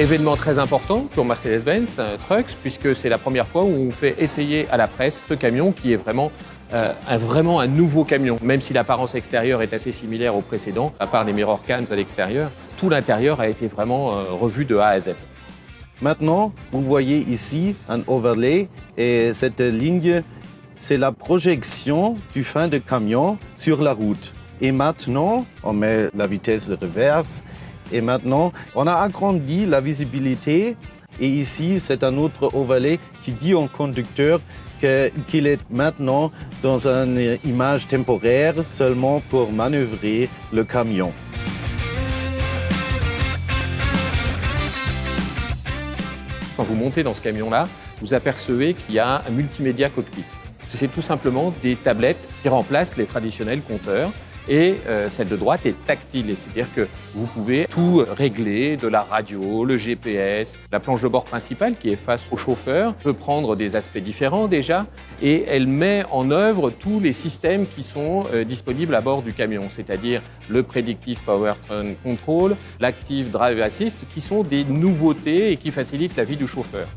Événement très important pour Mercedes-Benz Trucks, puisque c'est la première fois où on fait essayer à la presse ce camion qui est vraiment un nouveau camion. Même si l'apparence extérieure est assez similaire au précédent, à part les mirror cams à l'extérieur, tout l'intérieur a été vraiment revu de A à Z. Maintenant, vous voyez ici un overlay et cette ligne, c'est la projection du fin de camion sur la route. Et maintenant, on met la vitesse de reverse. Et maintenant, on a agrandi la visibilité. Et ici, c'est un autre overlay qui dit au conducteur qu'il est maintenant dans une image temporaire seulement pour manœuvrer le camion. Quand vous montez dans ce camion-là, vous apercevez qu'il y a un multimédia cockpit. C'est tout simplement des tablettes qui remplacent les traditionnels compteurs. Et celle de droite est tactile, c'est-à-dire que vous pouvez tout régler, de la radio, le GPS, la planche de bord principale qui est face au chauffeur peut prendre des aspects différents déjà, et elle met en œuvre tous les systèmes qui sont disponibles à bord du camion, c'est-à-dire le Predictive Powertrain Control, l'Active Drive Assist, qui sont des nouveautés et qui facilitent la vie du chauffeur.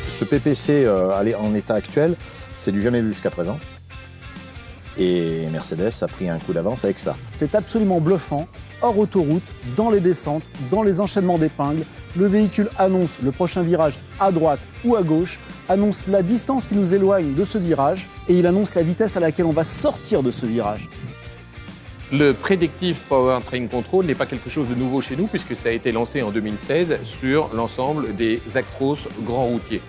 Ce PPC en état actuel, c'est du jamais vu jusqu'à présent. Et Mercedes a pris un coup d'avance avec ça. C'est absolument bluffant, hors autoroute, dans les descentes, dans les enchaînements d'épingles. Le véhicule annonce le prochain virage à droite ou à gauche, annonce la distance qui nous éloigne de ce virage et il annonce la vitesse à laquelle on va sortir de ce virage. Le Predictive Powertrain Control n'est pas quelque chose de nouveau chez nous puisque ça a été lancé en 2016 sur l'ensemble des Actros grands routiers.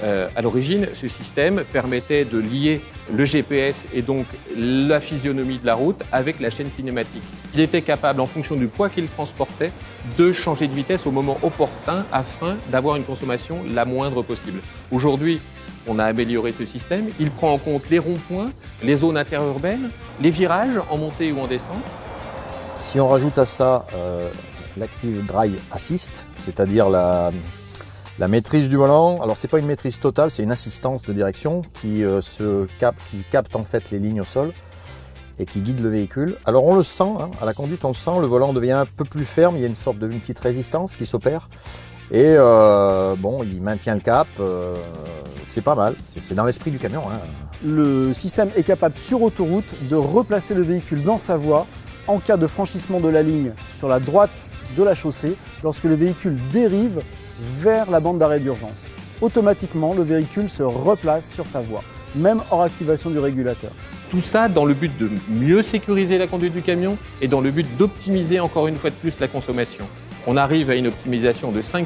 À l'origine, ce système permettait de lier le GPS et donc la physionomie de la route avec la chaîne cinématique. Il était capable, en fonction du poids qu'il transportait, de changer de vitesse au moment opportun afin d'avoir une consommation la moindre possible. Aujourd'hui, on a amélioré ce système. Il prend en compte les ronds-points, les zones interurbaines, les virages en montée ou en descente. Si on rajoute à ça l'Active Drive Assist, c'est-à-dire la maîtrise du volant, alors c'est pas une maîtrise totale, c'est une assistance de direction qui capte en fait les lignes au sol et qui guide le véhicule. Alors on le sent, hein, à la conduite on le sent, le volant devient un peu plus ferme, il y a une petite résistance qui s'opère et bon, il maintient le cap, c'est pas mal, c'est dans l'esprit du camion. Hein. Le système est capable sur autoroute de replacer le véhicule dans sa voie en cas de franchissement de la ligne sur la droite de la chaussée lorsque le véhicule dérive vers la bande d'arrêt d'urgence. Automatiquement, le véhicule se replace sur sa voie, même hors activation du régulateur. Tout ça dans le but de mieux sécuriser la conduite du camion et dans le but d'optimiser encore une fois de plus la consommation. On arrive à une optimisation de 5%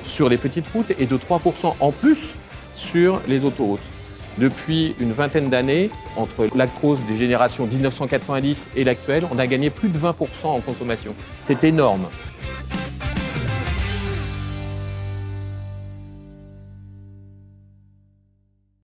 sur les petites routes et de 3% en plus sur les autoroutes. Depuis une vingtaine d'années, entre l'Actros des générations 1990 et l'actuel, on a gagné plus de 20% en consommation. C'est énorme.